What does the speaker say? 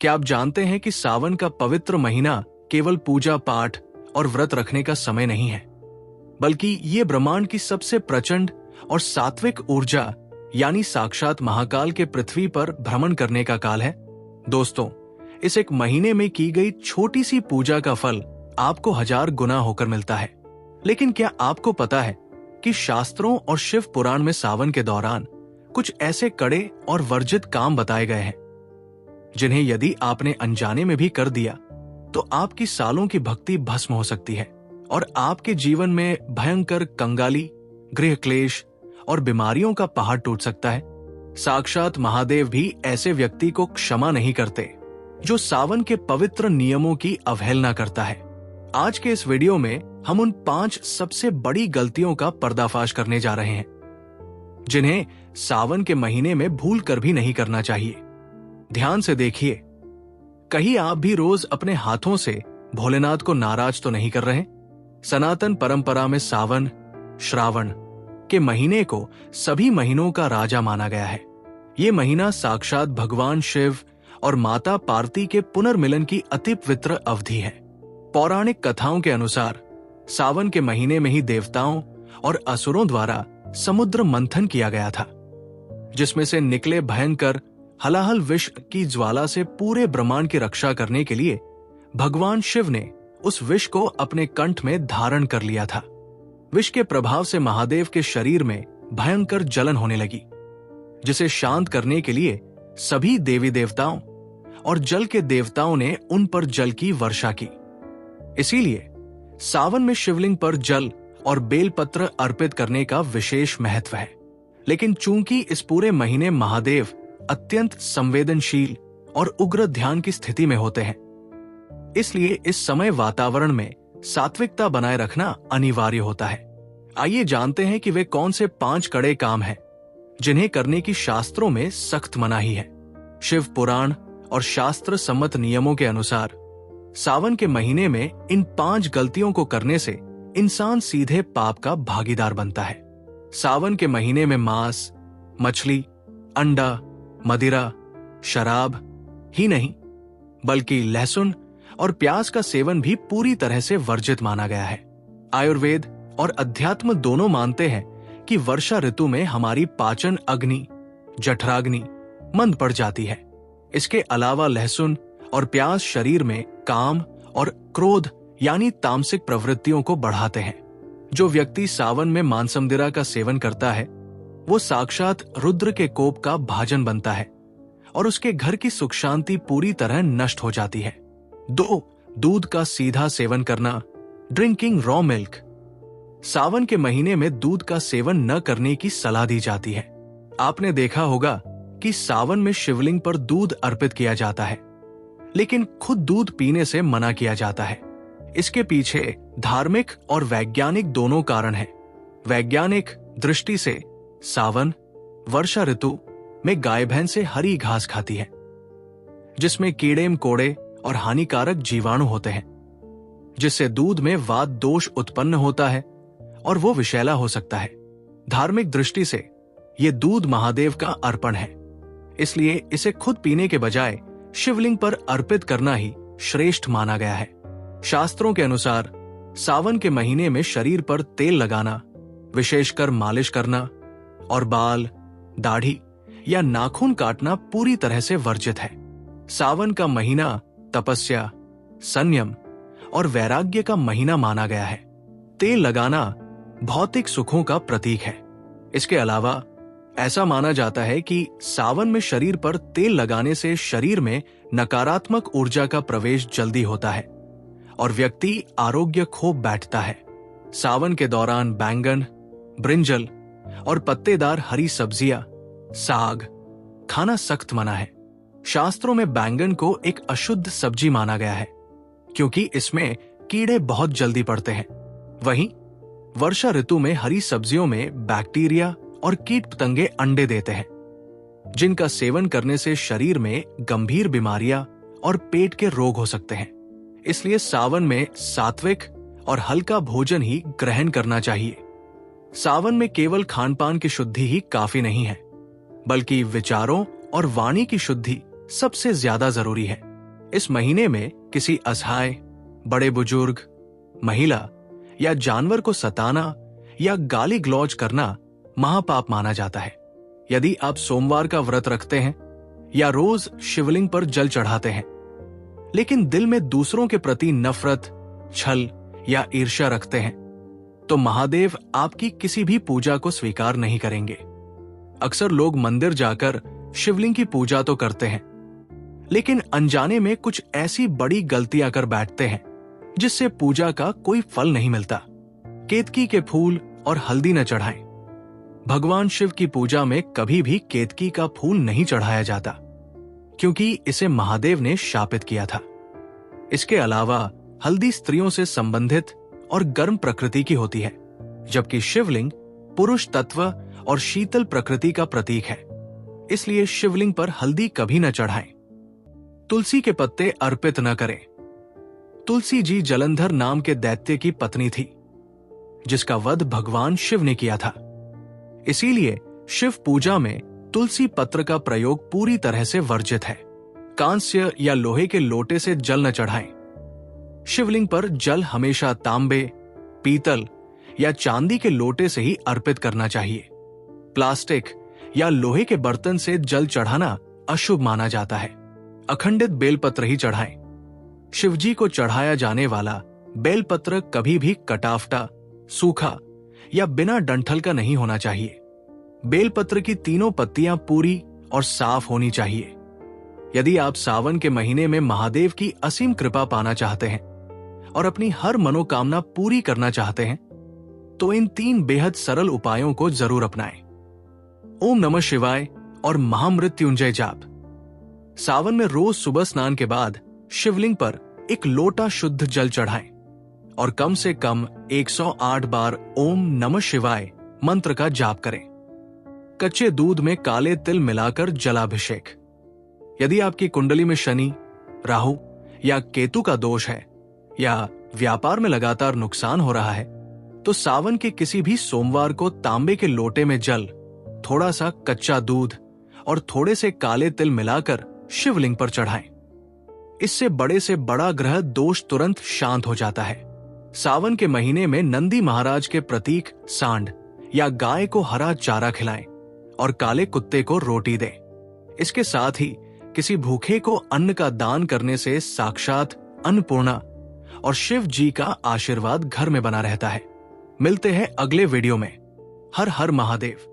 क्या आप जानते हैं कि सावन का पवित्र महीना केवल पूजा पाठ और व्रत रखने का समय नहीं है, बल्कि ये ब्रह्मांड की सबसे प्रचंड और सात्विक ऊर्जा यानी साक्षात महाकाल के पृथ्वी पर भ्रमण करने का काल है। दोस्तों, इस एक महीने में की गई छोटी सी पूजा का फल आपको 1000 गुना होकर मिलता है। लेकिन क्या आपको पता है कि शास्त्रों और शिव पुराण में सावन के दौरान कुछ ऐसे कड़े और वर्जित काम बताए गए हैं जिन्हें यदि आपने अनजाने में भी कर दिया तो आपकी सालों की भक्ति भस्म हो सकती है और आपके जीवन में भयंकर कंगाली, गृह क्लेश और बीमारियों का पहाड़ टूट सकता है। साक्षात महादेव भी ऐसे व्यक्ति को क्षमा नहीं करते जो सावन के पवित्र नियमों की अवहेलना करता है। आज के इस वीडियो में हम उन 5 सबसे बड़ी गलतियों का पर्दाफाश करने जा रहे हैं जिन्हें सावन के महीने में भूल कर भी नहीं करना चाहिए। ध्यान से देखिए, कहीं आप भी रोज अपने हाथों से भोलेनाथ को नाराज तो नहीं कर रहे? सनातन परंपरा में सावन, श्रावण के महीने को सभी महीनों का राजा माना गया है। ये महीना साक्षात भगवान शिव और माता पार्वती के पुनर्मिलन की अति पवित्र अवधि है। पौराणिक कथाओं के अनुसार सावन के महीने में ही देवताओं और असुरों द्वारा समुद्र मंथन किया गया था, जिसमें से निकले भयंकर हलाहल विष की ज्वाला से पूरे ब्रह्मांड की रक्षा करने के लिए भगवान शिव ने उस विष को अपने कंठ में धारण कर लिया था। विष के प्रभाव से महादेव के शरीर में भयंकर जलन होने लगी, जिसे शांत करने के लिए सभी देवी देवताओं और जल के देवताओं ने उन पर जल की वर्षा की। इसीलिए सावन में शिवलिंग पर जल और बेलपत्र अर्पित करने का विशेष महत्व है। लेकिन चूंकि इस पूरे महीने महादेव अत्यंत संवेदनशील और उग्र ध्यान की स्थिति में होते हैं, इसलिए इस समय वातावरण में सात्विकता बनाए रखना अनिवार्य होता है। आइए जानते हैं कि वे कौन से 5 कड़े काम हैं जिन्हें करने की शास्त्रों में सख्त मनाही है। शिव पुराण और शास्त्र सम्मत नियमों के अनुसार सावन के महीने में इन 5 गलतियों को करने से इंसान सीधे पाप का भागीदार बनता है। सावन के महीने में मांस, मछली, अंडा, मदिरा, शराब ही नहीं बल्कि लहसुन और प्याज का सेवन भी पूरी तरह से वर्जित माना गया है। आयुर्वेद और अध्यात्म दोनों मानते हैं कि वर्षा ऋतु में हमारी पाचन अग्नि, जठराग्नि मंद पड़ जाती है। इसके अलावा लहसुन और प्याज शरीर में काम और क्रोध यानी तामसिक प्रवृत्तियों को बढ़ाते हैं। जो व्यक्ति सावन में मांसमदिरा का सेवन करता है वो साक्षात रुद्र के कोप का भाजन बनता है और उसके घर की सुख शांति पूरी तरह नष्ट हो जाती है। 2. दूध का सीधा सेवन करना, ड्रिंकिंग रॉ मिल्क। सावन के महीने में दूध का सेवन न करने की सलाह दी जाती है। आपने देखा होगा कि सावन में शिवलिंग पर दूध अर्पित किया जाता है, लेकिन खुद दूध पीने से मना किया जाता है। इसके पीछे धार्मिक और वैज्ञानिक दोनों कारण हैं। वैज्ञानिक दृष्टि से सावन वर्षा ऋतु में गाय भैंस से हरी घास खाती है, जिसमें कीड़े मकोड़े और हानिकारक जीवाणु होते हैं, जिससे दूध में वात दोष उत्पन्न होता है और वो विषैला हो सकता है। धार्मिक दृष्टि से ये दूध महादेव का अर्पण है, इसलिए इसे खुद पीने के बजाय शिवलिंग पर अर्पित करना ही श्रेष्ठ माना गया है। शास्त्रों के अनुसार सावन के महीने में शरीर पर तेल लगाना, विशेषकर मालिश करना और बाल, दाढ़ी या नाखून काटना पूरी तरह से वर्जित है। सावन का महीना तपस्या, संयम और वैराग्य का महीना माना गया है। तेल लगाना भौतिक सुखों का प्रतीक है। इसके अलावा ऐसा माना जाता है कि सावन में शरीर पर तेल लगाने से शरीर में नकारात्मक ऊर्जा का प्रवेश जल्दी होता है और व्यक्ति आरोग्य खो बैठता है। सावन के दौरान बैंगन, ब्रिंजल और पत्तेदार हरी सब्जियां, साग खाना सख्त मना है। शास्त्रों में बैंगन को एक अशुद्ध सब्जी माना गया है क्योंकि इसमें कीड़े बहुत जल्दी पड़ते हैं। वहीं वर्षा ऋतु में हरी सब्जियों में बैक्टीरिया और कीट पतंगे अंडे देते हैं, जिनका सेवन करने से शरीर में गंभीर बीमारियां और पेट के रोग हो सकते हैं। इसलिए सावन में सात्विक और हल्का भोजन ही ग्रहण करना चाहिए। सावन में केवल खानपान की शुद्धि ही काफी नहीं है, बल्कि विचारों और वाणी की शुद्धि सबसे ज्यादा जरूरी है। इस महीने में किसी असहाय, बड़े बुजुर्ग, महिला या जानवर को सताना या गाली गलौज करना महापाप माना जाता है। यदि आप सोमवार का व्रत रखते हैं या रोज शिवलिंग पर जल चढ़ाते हैं, लेकिन दिल में दूसरों के प्रति नफरत, छल या ईर्ष्या रखते हैं, तो महादेव आपकी किसी भी पूजा को स्वीकार नहीं करेंगे। अक्सर लोग मंदिर जाकर शिवलिंग की पूजा तो करते हैं, लेकिन अनजाने में कुछ ऐसी बड़ी गलतियां कर बैठते हैं जिससे पूजा का कोई फल नहीं मिलता। केतकी के फूल और हल्दी न चढ़ाएं। भगवान शिव की पूजा में कभी भी केतकी का फूल नहीं चढ़ाया जाता, क्योंकि इसे महादेव ने शापित किया था। इसके अलावा हल्दी स्त्रियों से संबंधित और गर्म प्रकृति की होती है, जबकि शिवलिंग पुरुष तत्व और शीतल प्रकृति का प्रतीक है। इसलिए शिवलिंग पर हल्दी कभी न चढ़ाएं। तुलसी के पत्ते अर्पित न करें। तुलसी जी जलंधर नाम के दैत्य की पत्नी थी, जिसका वध भगवान शिव ने किया था। इसीलिए शिव पूजा में तुलसी पत्र का प्रयोग पूरी तरह से वर्जित है। कांस्य या लोहे के लोटे से जल न चढ़ाएं। शिवलिंग पर जल हमेशा तांबे, पीतल या चांदी के लोटे से ही अर्पित करना चाहिए। प्लास्टिक या लोहे के बर्तन से जल चढ़ाना अशुभ माना जाता है। अखंडित बेलपत्र ही चढ़ाएं। शिवजी को चढ़ाया जाने वाला बेलपत्र कभी भी कटाफ्टा, सूखा या बिना डंठल का नहीं होना चाहिए। बेलपत्र की तीनों पत्तियां पूरी और साफ होनी चाहिए। यदि आप सावन के महीने में महादेव की असीम कृपा पाना चाहते हैं और अपनी हर मनोकामना पूरी करना चाहते हैं, तो इन 3 बेहद सरल उपायों को जरूर अपनाएं। ओम नमः शिवाय और महामृत्युंजय जाप। सावन में रोज सुबह स्नान के बाद शिवलिंग पर एक लोटा शुद्ध जल चढ़ाएं और कम से कम 108 बार ओम नमः शिवाय मंत्र का जाप करें। कच्चे दूध में काले तिल मिलाकर जलाभिषेक। यदि आपकी कुंडली में शनि, राहु या केतु का दोष है या व्यापार में लगातार नुकसान हो रहा है, तो सावन के किसी भी सोमवार को तांबे के लोटे में जल, थोड़ा सा कच्चा दूध और थोड़े से काले तिल मिलाकर शिवलिंग पर चढ़ाएं। इससे बड़े से बड़ा ग्रह दोष तुरंत शांत हो जाता है। सावन के महीने में नंदी महाराज के प्रतीक सांड या गाय को हरा चारा खिलाएं और काले कुत्ते को रोटी दें। इसके साथ ही किसी भूखे को अन्न का दान करने से साक्षात अन्नपूर्णा और शिव जी का आशीर्वाद घर में बना रहता है। मिलते हैं अगले वीडियो में। हर हर महादेव।